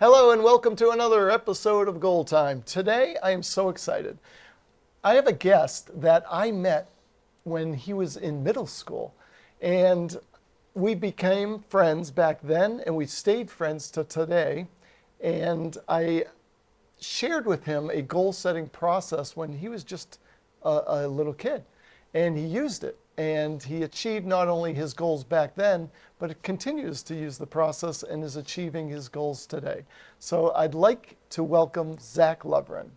Hello and welcome to another episode of GoalTime. Today I am so excited. I have a guest that I met when he was in middle school, and we became friends back then and we stayed friends to today. And I shared with him a goal setting process when he was just a little kid, and he used it. And he achieved not only his goals back then, but it continues to use the process and is achieving his goals today. So I'd like to welcome Zach Loverin.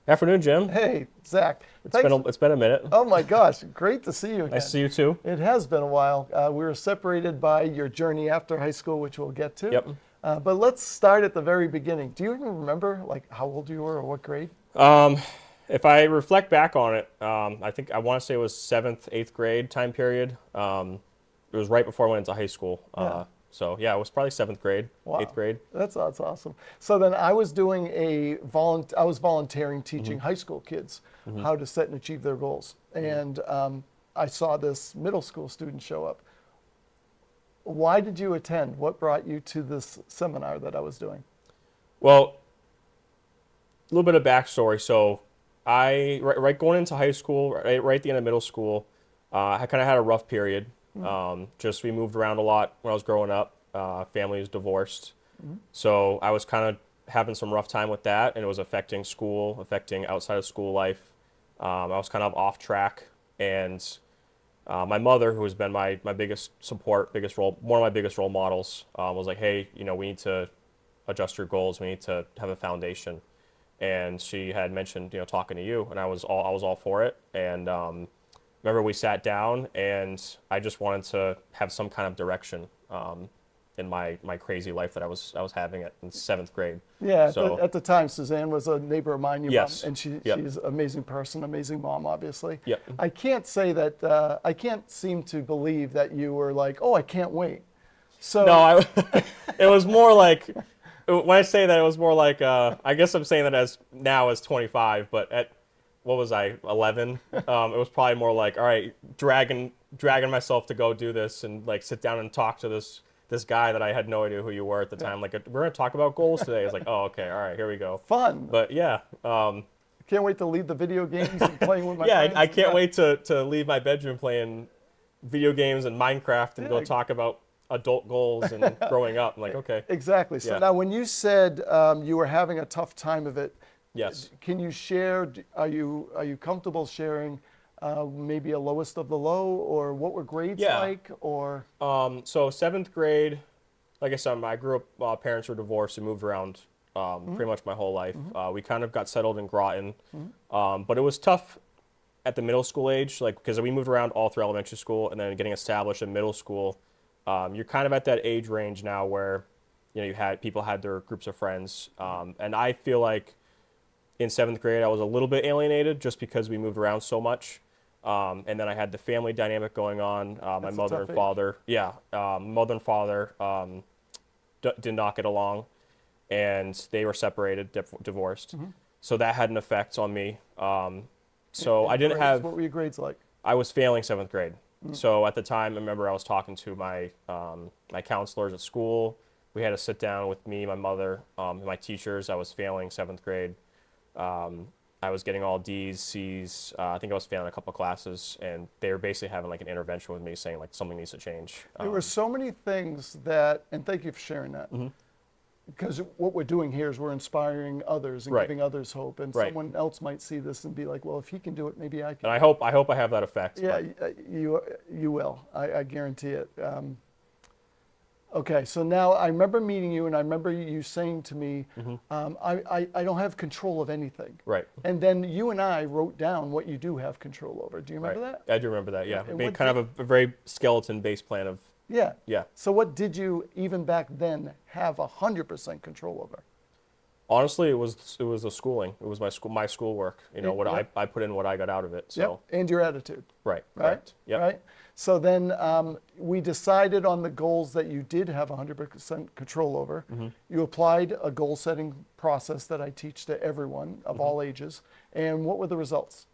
Afternoon, Jim. Hey, Zach. It's been a minute. Oh my gosh, great to see you again. Nice to see you too. It has been a while. We were separated by your journey after high school, which we'll get to. Yep. But let's start at the very beginning. Do you even remember like how old you were or what grade? If I reflect back on it, I think I want to say it was 7th, 8th grade time period. It was right before I went into high school. Yeah. So yeah, it was probably 7th grade, Wow. 8th grade. That's awesome. So then I was doing I was volunteering teaching high school kids how to set and achieve their goals. And I saw this middle school student show up. Why did you attend? What brought you to this seminar that I was doing? Well, a little bit of backstory. So right going into high school, right at the end of middle school, I kind of had a rough period. Just we moved around a lot when I was growing up. Family was divorced. So I was kind of having some rough time with that, and it was affecting school, affecting outside of school life. I was kind of off track, and my mother, who has been my biggest support, one of my biggest role models, was like, hey, we need to adjust your goals. We need to have a foundation. And she had mentioned, talking to you, and I was all for it. And remember, we sat down, and I just wanted to have some kind of direction in my crazy life that I was having it in 7th grade. Yeah, So at the time, Suzanne was a neighbor of mine. Yes. And she's Yep. an amazing person, amazing mom, obviously. Yep. I can't say that, I can't seem to believe that you were like, oh, I can't wait. So no, it was more like, when I say that, it was more like, I guess I'm saying that as 25, but at, what was I, 11? It was probably more like, all right, dragging myself to go do this and like sit down and talk to this guy that I had no idea who you were at the time. Like, we're going to talk about goals today. It's like, oh, okay, all right, here we go. Fun. But yeah. Can't wait to leave the video games and playing with my yeah, friends. I can't wait to leave my bedroom playing video games and Minecraft and go talk about adult goals and growing up. I'm like, okay. Exactly. So Yeah. now when you said you were having a tough time of it, Yes. can you share, are you comfortable sharing maybe a lowest of the low, or what were grades Yeah. like, or? So 7th grade, like I said, I grew up, parents were divorced and moved around pretty much my whole life. We kind of got settled in Groton, but it was tough at the middle school age, like, because we moved around all through elementary school and then getting established in middle school. You're kind of at that age range now where, people had their groups of friends. And I feel like in 7th grade, I was a little bit alienated just because we moved around so much. And then I had the family dynamic going on. My mother and father, did not get along, and they were separated, divorced. So that had an effect on me. So I didn't Grades, have. what were your grades like? I was failing 7th grade. So at the time, I remember I was talking to my my counselors at school. We had to sit down with me, my mother, and my teachers. I was failing 7th grade. I was getting all D's, C's. I think I was failing a couple classes, and they were basically having like an intervention with me, saying like something needs to change. There were so many things that, and thank you for sharing that, because what we're doing here is we're inspiring others and Right. giving others hope, and Right. someone else might see this and be like, well, if he can do it, maybe I can. And I hope I have that effect. Yeah, but- you will. I guarantee it. Okay, so now I remember meeting you, and I remember you saying to me, I don't have control of anything. Right. And then you and I wrote down what you do have control over. Do you remember Right. that? I do remember that. Yeah, And made what kind of a very skeleton-based plan of. Yeah. Yeah. So what did you, even back then, have 100% control over? Honestly, it was the schooling. It was my schoolwork. What Yep. I put in, what I got out of it. So. Yep. And your attitude. Right. Right? Correct. Yep. Right? So then we decided on the goals that you did have 100% control over. You applied a goal setting process that I teach to everyone of all ages. And what were the results?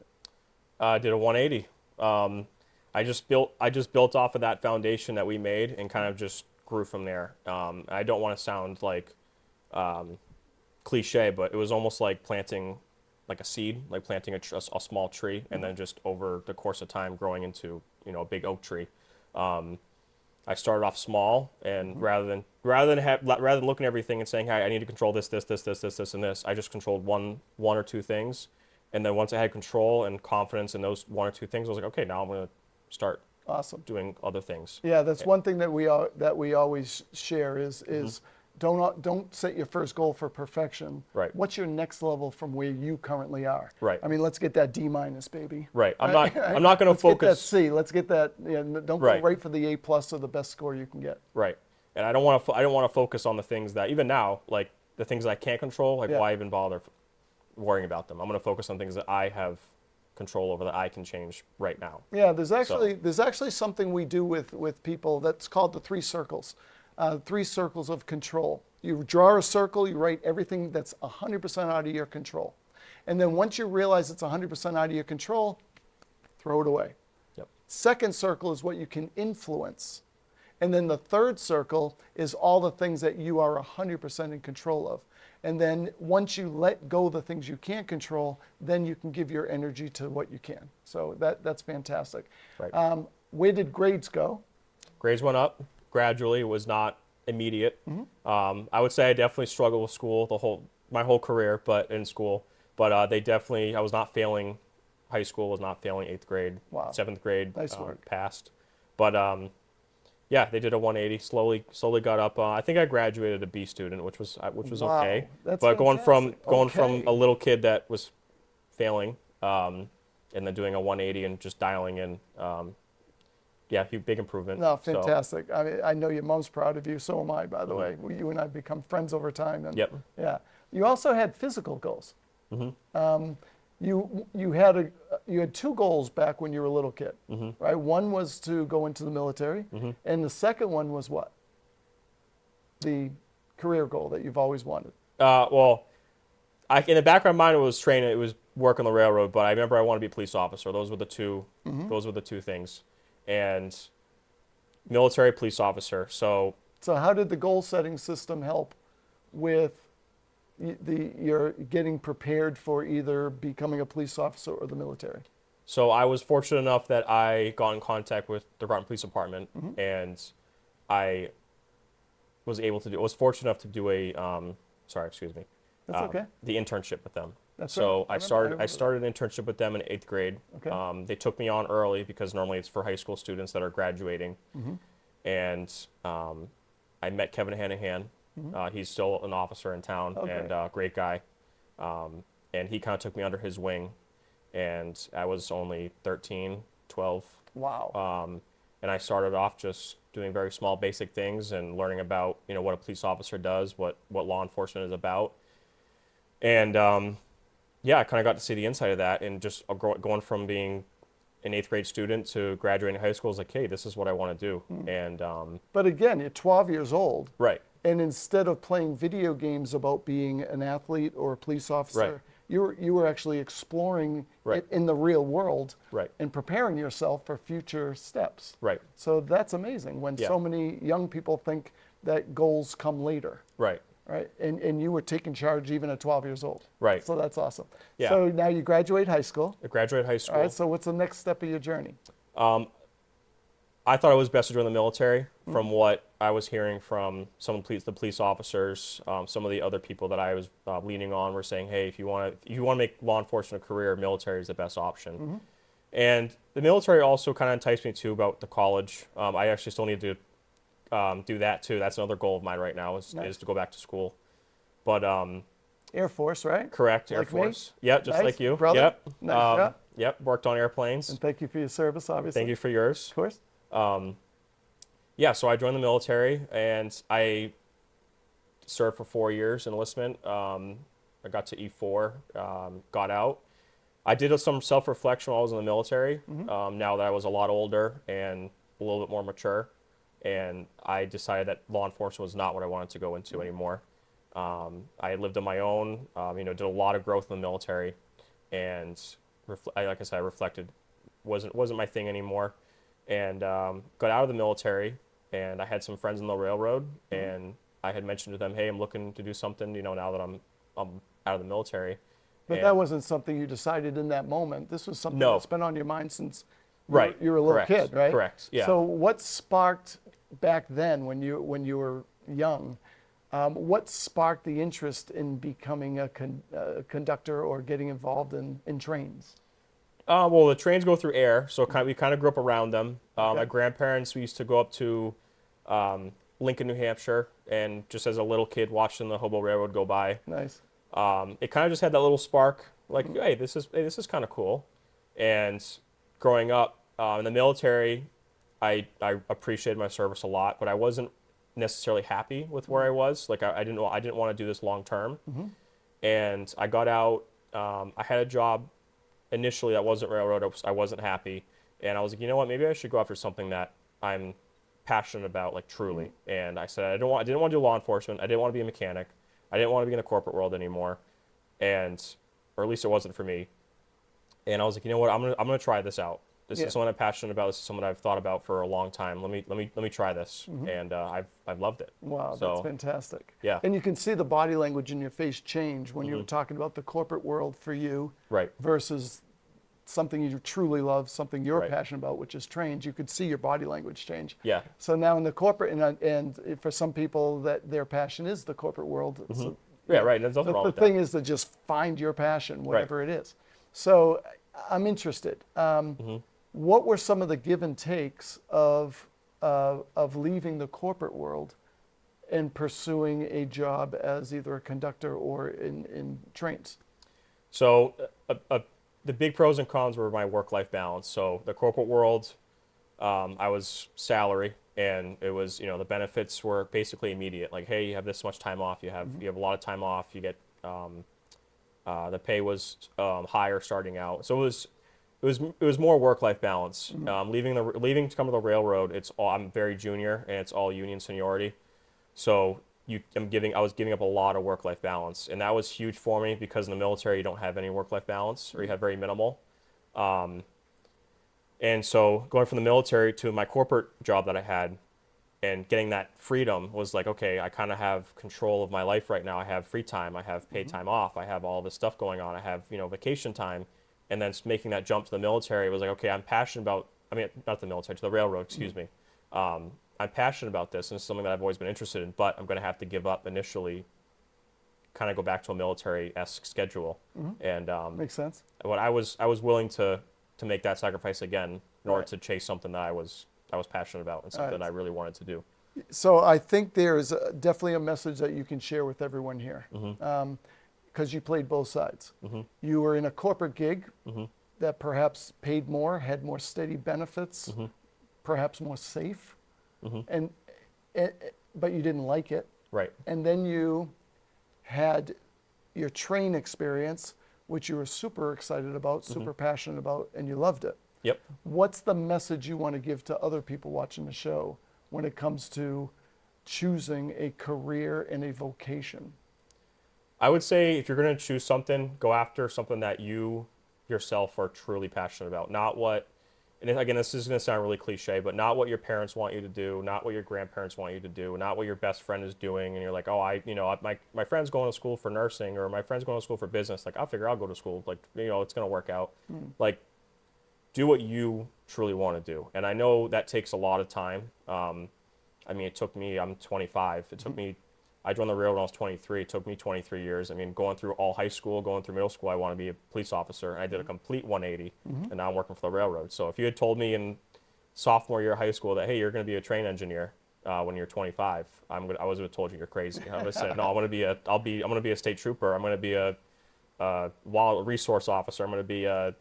I did a 180. I just built off of that foundation that we made and kind of just grew from there. I don't want to sound like cliche, but it was almost like planting like a seed, like planting a small tree, and then just over the course of time growing into, a big oak tree. I started off small, and rather than looking at everything and saying, "Hey, I need to control this, and this," I just controlled one or two things, and then once I had control and confidence in those one or two things, I was like, "Okay, now I'm going to start Awesome. doing other things." Yeah, that's one thing that we always share is don't set your first goal for perfection. Right. What's your next level from where you currently are? Right. I mean, let's get that D minus, baby. Right. I'm not going to Let's get that focus. C. Let's get that. Yeah, don't go Right. right for the A plus or the best score you can get. Right. And I don't want to focus on the things that even now, like the things that I can't control, like Yeah. why even bother worrying about them? I'm going to focus on things that I have control over that I can change right now. Yeah, there's actually something we do with people that's called the 3 circles of control. You draw a circle, you write everything that's 100% out of your control. And then once you realize it's 100% out of your control, throw it away. Yep. Second circle is what you can influence. And then the third circle is all the things that you are 100% in control of. And then once you let go of the things you can't control, then you can give your energy to what you can. So that's fantastic. Right. Where did grades go? Grades went up gradually. It was not immediate. I would say I definitely struggled with school my whole career, but in school. But I was not failing high school, was not failing 8th grade. Wow. 7th grade, Nice work. passed. But yeah, they did a 180. Slowly got up. I think I graduated a B student, which was Wow, okay. that's But going from fantastic. a little kid that was failing, and then doing a 180 and just dialing in, yeah, big improvement. No, So, fantastic. I mean, I know your mom's proud of you. So am I, by the way. You and I become friends over time. And Yep. Yeah. You also had physical goals. You had 2 goals back when you were a little kid, right? One was to go into the military, and the second one was what? The career goal that you've always wanted. well, in the back of my mind, it was training. It was work on the railroad. But I remember I wanted to be a police officer. Those were the two. Those were the two things, and military, police officer. So how did the goal setting system help with your getting prepared for either becoming a police officer or the military? So I was fortunate enough that I got in contact with the Department Police Department, and I was fortunate enough to do sorry, excuse me. That's okay. The internship with them. That's So right. I started an internship with them in 8th grade. Okay. They took me on early because normally it's for high school students that are graduating. And I met Kevin Hanahan. He's still an officer in town and great guy. And he kind of took me under his wing. And I was only 13, 12. Wow. And I started off just doing very small basic things and learning about, what a police officer does, what law enforcement is about. And yeah, I kind of got to see the inside of that, and just going from being an 8th grade student to graduating high school is like, hey, this is what I want to do. And But again, you're 12 years old. right. And instead of playing video games about being an athlete or a police officer, Right. you were actually exploring Right. it in the real world Right. and preparing yourself for future steps. Right. So that's amazing when Yeah. so many young people think that goals come later, Right. right? And you were taking charge even at 12 years old. Right. So that's awesome. Yeah. So now you graduate high school. I graduated high school. All right. So what's the next step of your journey? I thought it was best to join the military from what I was hearing from some of the police officers. Some of the other people that I was leaning on were saying, hey, if you want to make law enforcement a career, military is the best option. And the military also kind of enticed me too about the college. I actually still need to do that too. That's another goal of mine right now is to go back to school. But Air Force, right? correct, Air Like me? Force. Yeah, just Nice, like you. brother. Yep. Nice job. Yep. Worked on airplanes. And thank you for your service, obviously. Thank you for yours. Of course. Yeah, so I joined the military and I served for 4 years enlistment. I got to E4, got out. I did some self-reflection while I was in the military. Now that I was a lot older and a little bit more mature, and I decided that law enforcement was not what I wanted to go into anymore. I lived on my own, did a lot of growth in the military, and like I said, I reflected, wasn't my thing anymore, and got out of the military. And I had some friends in the railroad, and I had mentioned to them, hey, I'm looking to do something, now that I'm out of the military. But that wasn't something you decided in that moment. This was something No. that's been on your mind since Right. you were a little Correct. kid, right? Correct. Yeah. So what sparked back then when you were young? What sparked the interest in becoming a conductor or getting involved in trains? Well, the trains go through air, so we kind of grew up around them. Okay. My grandparents, we used to go up to Lincoln, New Hampshire, and just as a little kid watching the Hobo Railroad go by, Nice. it kind of just had that little spark, like, hey, this is kind of cool. And growing up in the military, I appreciated my service a lot, but I wasn't necessarily happy with where I was. Like I didn't want to do this long term. And I got out. I had a job initially that wasn't railroad. I wasn't happy, and I was like, you know what? Maybe I should go after something that I'm passionate about, like truly. And I said I didn't want to do law enforcement. I didn't want to be a mechanic. I didn't want to be in the corporate world anymore, or at least it wasn't for me. And I was like, you know what? I'm gonna try this out. This is something I'm passionate about. This is something I've thought about for a long time. Let me try this, and I've loved it. Wow, So, that's fantastic. yeah. And you can see the body language in your face change when you were talking about the corporate world for you Right. versus something you truly love, something you're Right. passionate about, which is trains. You could see your body language change. Yeah. So now in the corporate, and for some people that their passion is the corporate world. So, Yeah. Right. There's nothing wrong the with thing that. is to just find your passion, whatever it is. So I'm interested. What were some of the give and takes of leaving the corporate world and pursuing a job as either a conductor or in trains? So the big pros and cons were my work-life balance. So the corporate world, I was salary, and it was, the benefits were basically immediate. Like, hey, you have this much time off. You have a lot of time off. You get the pay was higher starting out. So it was more work-life balance. Leaving to come to the railroad, I'm very junior, and it's all union seniority. So I was giving up a lot of work-life balance, and that was huge for me because in the military you don't have any work-life balance, or you have very minimal. And so going from the military to my corporate job that I had and getting that freedom was like, okay, I kind of have control of my life right now. I have free time. I have paid time off. I have all this stuff going on. I have, vacation time. And then making that jump to the military was like, okay, I'm passionate about, not the military, to the railroad, excuse me. I'm passionate about this, and it's something that I've always been interested in, but I'm going to have to give up initially, kind of go back to a military-esque schedule. And Makes sense. what I was willing to make that sacrifice again in order to chase something that I was passionate about and something I really wanted to do. So I think there's definitely a message that you can share with everyone here, because you played both sides. You were in a corporate gig that perhaps paid more, had more steady benefits, perhaps more safe, but you didn't like it. Right. And then you had your train experience, which you were super excited about, super passionate about, and you loved it. Yep. What's the message you want to give to other people watching the show when it comes to choosing a career and a vocation? I would say if you're going to choose something, go after something that you yourself are truly passionate about. Not what, and again, this is going to sound really cliche, but not what your parents want you to do, not what your grandparents want you to do, not what your best friend is doing, and you're like, oh, my friend's going to school for nursing, or my friend's going to school for business. Like, I'll figure I'll go to school. Like, it's going to work out. Like, do what you truly want to do. And I know that takes a lot of time. It took me, I'm 25. It took me, I joined the railroad when I was 23. It took me 23 years. Going through all high school, going through middle school, I want to be a police officer. And I did a complete 180, and now I'm working for the railroad. So if you had told me in sophomore year of high school that, hey, you're going to be a train engineer when you're 25, I was would have told you you're crazy. I would have said, no, I'm going to be a state trooper. I'm going to be a wild resource officer. I'm going to be a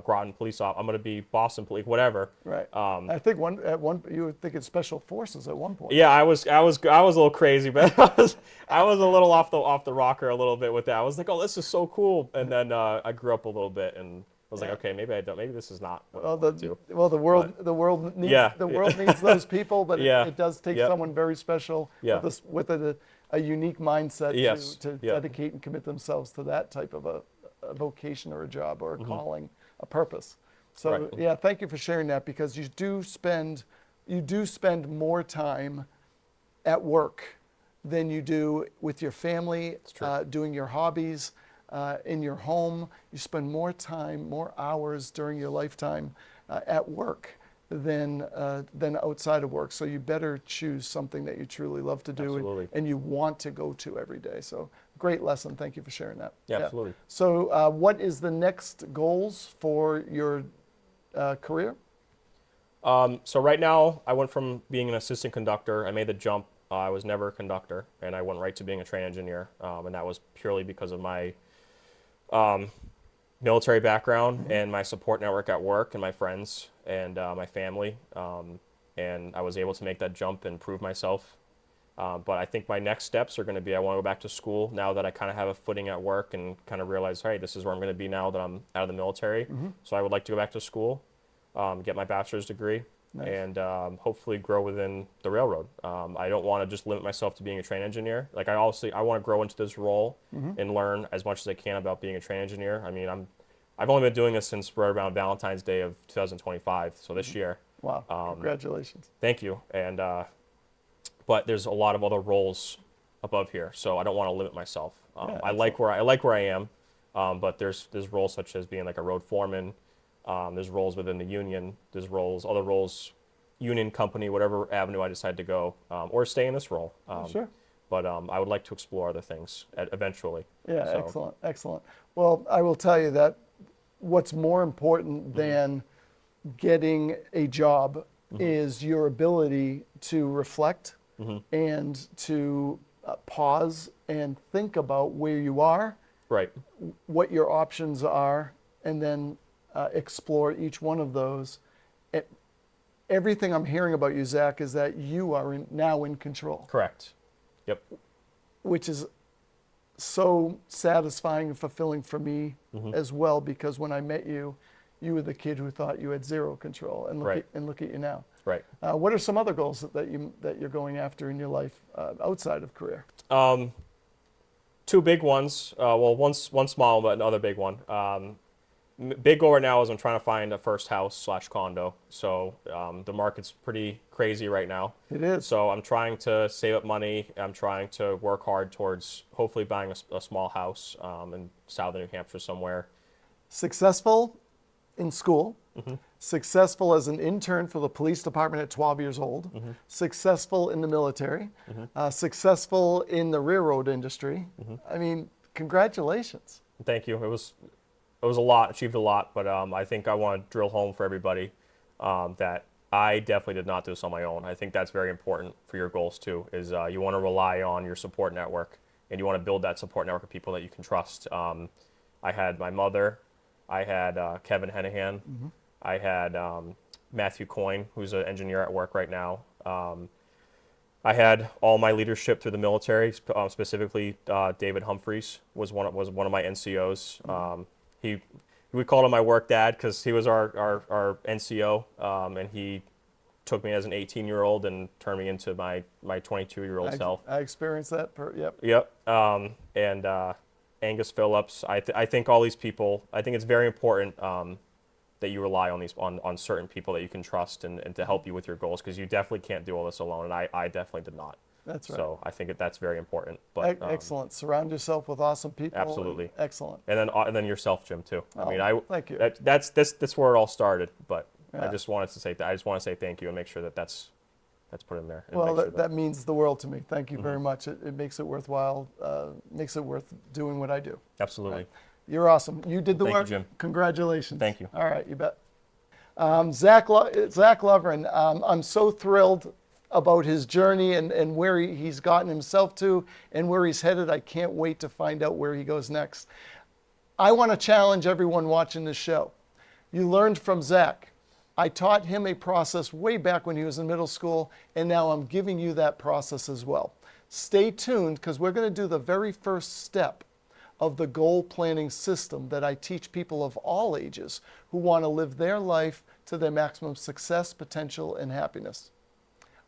Groton police officer. I'm going to be Boston police, whatever. Right. I think you were thinking special forces at one point. Yeah, I was a little crazy, but I was a little off the rocker a little bit with that. I was like, oh, this is so cool. And then I grew up a little bit and was like, okay, maybe this is not what I want to do. Well, the world needs those people, but it does take someone very special with a unique mindset to dedicate and commit themselves to that type of a vocation or a job or a calling, a purpose. So thank you for sharing that, because you do spend more time at work than you do with your family, doing your hobbies, in your home. You spend more time, more hours during your lifetime at work than outside of work. So you better choose something that you truly love to do and you want to go to every day. So great lesson. Thank you for sharing that. Yeah, absolutely. So what is the next goals for your career? So right now, I went from being an assistant conductor. I made the jump. I was never a conductor, and I went right to being a train engineer. And that was purely because of my military background and my support network at work and my friends and my family. And I was able to make that jump and prove myself. But I think my next steps are going to be I want to go back to school now that I kind of have a footing at work and kind of realize, hey, this is where I'm going to be now that I'm out of the military. So I would like to go back to school, get my bachelor's degree, and hopefully grow within the railroad. I don't want to just limit myself to being a train engineer. Like I want to grow into this role and learn as much as I can about being a train engineer. I mean, I've only been doing this since right around Valentine's Day of 2025, so this year. Wow! Congratulations. Thank you. And but there's a lot of other roles above here, so I don't want to limit myself. I like where I am, but there's roles such as being like a road foreman. There's roles within the union. There's other roles, union company, whatever avenue I decide to go, or stay in this role. Sure. But I would like to explore other things eventually. Yeah, So, excellent, excellent. Well, I will tell you that what's more important than getting a job is your ability to reflect and to pause and think about where you are, right. what your options are, and then explore each one of those. Everything I'm hearing about you, Zach, is that you are now in control. Correct. Yep. Which is so satisfying and fulfilling for me as well, because when I met you, you were the kid who thought you had zero control, and look at you now. Right. What are some other goals that you're going after in your life outside of career? Two big ones. Well, one small, but another big one. Big goal right now is I'm trying to find a first house / condo. So the market's pretty crazy right now. It is. So I'm trying to save up money. I'm trying to work hard towards hopefully buying a small house in southern New Hampshire somewhere. Successful in school, successful as an intern for the police department at 12 years old, successful in the military, successful in the railroad industry. I mean, congratulations. Thank you. It was a lot, achieved a lot, but I think I want to drill home for everybody that I definitely did not do this on my own. I think that's very important for your goals too, is you want to rely on your support network, and you want to build that support network of people that you can trust. I had my mother, I had Kevin Hennihan, I had Matthew Coyne, who's an engineer at work right now. I had all my leadership through the military, specifically David Humphreys was one of my NCOs. We called him my work dad because he was our NCO, and he took me as an 18-year-old and turned me into my 22-year-old self. I experienced that. Yep. And Angus Phillips. I think all these people. I think it's very important that you rely on certain people that you can trust and to help you with your goals, because you definitely can't do all this alone, and I definitely did not. That's right. So I think that's very important. But excellent. Surround yourself with awesome people. Absolutely. Excellent. And then yourself, Jim, too. Oh, I mean, thank you. That's where it all started. But Yeah. I just want to say thank you and make sure that's put in there. and Well, make sure that means the world to me. Thank you very much. It makes it worthwhile. Makes it worth doing what I do. Absolutely. Right. You're awesome. You did the Thank you, work. Jim. Congratulations. Thank you. All right, you bet. Zach Loverin, I'm so thrilled about his journey and where he's gotten himself to and where he's headed. I can't wait to find out where he goes next. I want to challenge everyone watching this show. You learned from Zach. I taught him a process way back when he was in middle school, and now I'm giving you that process as well. Stay tuned, because we're going to do the very first step of the goal planning system that I teach people of all ages who want to live their life to their maximum success, potential, and happiness.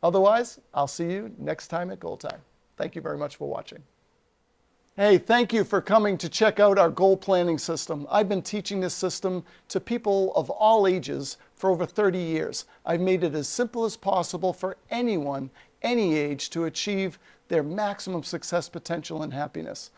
Otherwise, I'll see you next time at GoalTime. Thank you very much for watching. Hey, thank you for coming to check out our goal planning system. I've been teaching this system to people of all ages for over 30 years. I've made it as simple as possible for anyone any age to achieve their maximum success potential and happiness.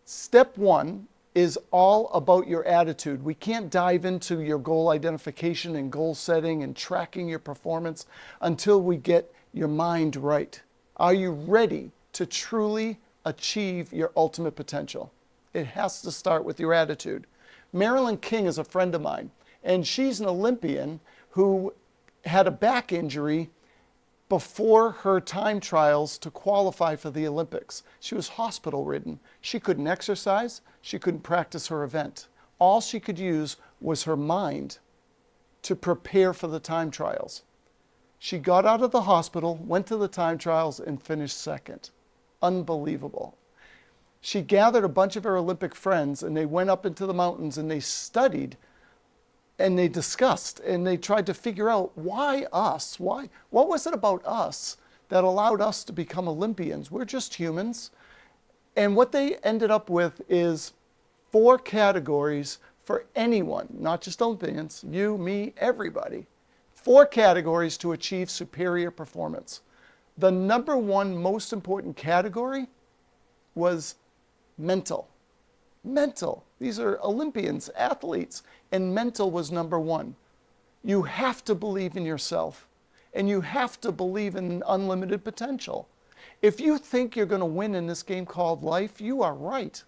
Step one is all about your attitude. We can't dive into your goal identification and goal setting and tracking your performance until we get your mind right. Are you ready to truly achieve your ultimate potential? It has to start with your attitude. Marilyn King is a friend of mine, and she's an Olympian who had a back injury before her time trials to qualify for the Olympics. She was hospital ridden. She couldn't exercise. She couldn't practice her event. All she could use was her mind to prepare for the time trials. She got out of the hospital, went to the time trials, and finished second. Unbelievable. She gathered a bunch of her Olympic friends, and they went up into the mountains and they studied and they discussed and they tried to figure out why us? What was it about us that allowed us to become Olympians? We're just humans. And what they ended up with is 4 categories for anyone, not just Olympians, you, me, everybody. 4 categories to achieve superior performance. The number one most important category was mental. Mental. These are Olympians, athletes, and mental was number one. You have to believe in yourself, and you have to believe in unlimited potential. If you think you're going to win in this game called life, you are right.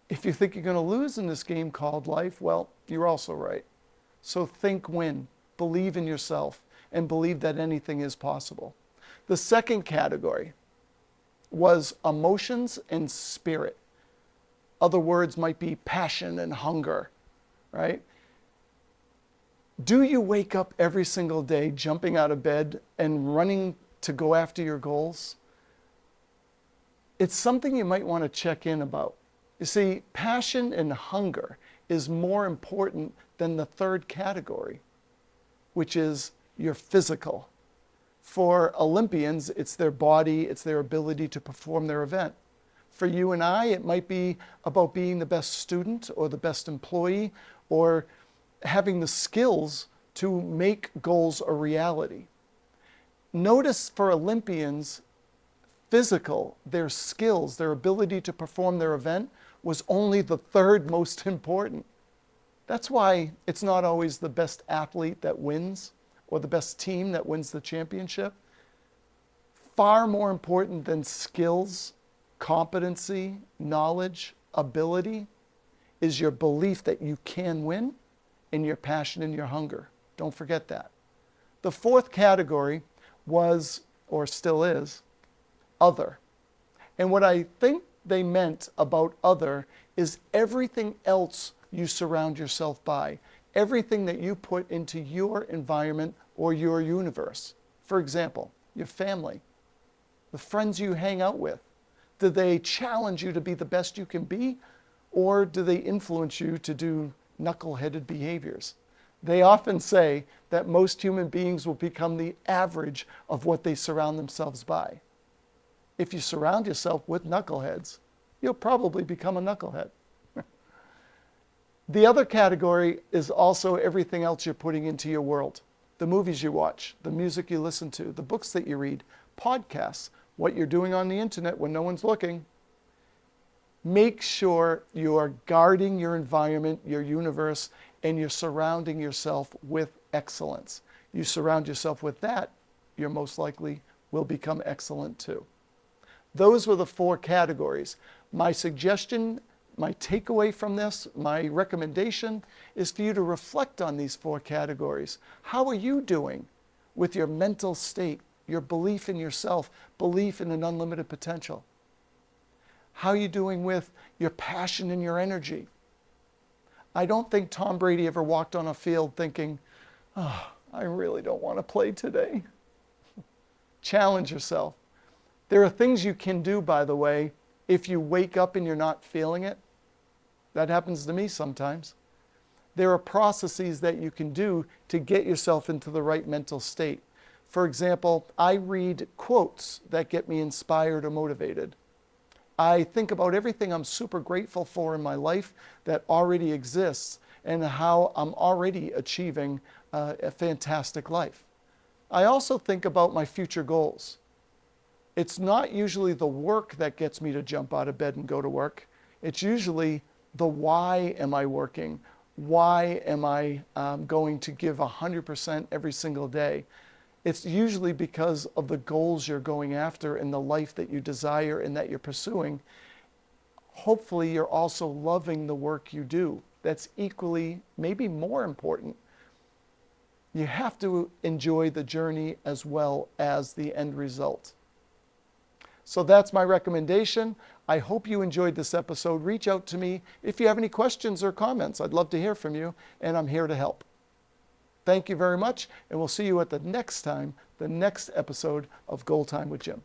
If you think you're going to lose in this game called life, well, you're also right. So think win, believe in yourself, and believe that anything is possible. The second category was emotions and spirit. Other words might be passion and hunger, right? Do you wake up every single day jumping out of bed and running to go after your goals? It's something you might want to check in about. You see, passion and hunger is more important than the third category, which is your physical. For Olympians, it's their body, it's their ability to perform their event. For you and I, it might be about being the best student or the best employee or having the skills to make goals a reality. Notice for Olympians, physical, their skills, their ability to perform their event was only the third most important. That's why it's not always the best athlete that wins or the best team that wins the championship. Far more important than skills, competency, knowledge, ability is your belief that you can win and your passion and your hunger. Don't forget that. The fourth category was, or still is, other. And what I think they meant about other is everything else you surround yourself by, everything that you put into your environment or your universe. For example, your family, the friends you hang out with. Do they challenge you to be the best you can be, or do they influence you to do knuckle-headed behaviors? They often say that most human beings will become the average of what they surround themselves by. If you surround yourself with knuckleheads, you'll probably become a knucklehead. The other category is also everything else you're putting into your world. The movies you watch, the music you listen to, the books that you read, podcasts, what you're doing on the internet when no one's looking. Make sure you are guarding your environment, your universe, and you're surrounding yourself with excellence. You surround yourself with that, you're most likely will become excellent too. Those were the 4 categories. My suggestion, my takeaway from this, my recommendation is for you to reflect on these 4 categories. How are you doing with your mental state, your belief in yourself, belief in an unlimited potential? How are you doing with your passion and your energy? I don't think Tom Brady ever walked on a field thinking, oh, I really don't want to play today. Challenge yourself. There are things you can do, by the way, if you wake up and you're not feeling it. That happens to me sometimes. There are processes that you can do to get yourself into the right mental state. For example, I read quotes that get me inspired or motivated. I think about everything I'm super grateful for in my life that already exists and how I'm already achieving a fantastic life. I also think about my future goals. It's not usually the work that gets me to jump out of bed and go to work. It's usually the why am I working? Why am I going to give 100% every single day? It's usually because of the goals you're going after and the life that you desire and that you're pursuing. Hopefully, you're also loving the work you do. That's equally, maybe more important. You have to enjoy the journey as well as the end result. So that's my recommendation. I hope you enjoyed this episode. Reach out to me if you have any questions or comments. I'd love to hear from you, and I'm here to help. Thank you very much, and we'll see you at the next episode of Goal Time with Jim.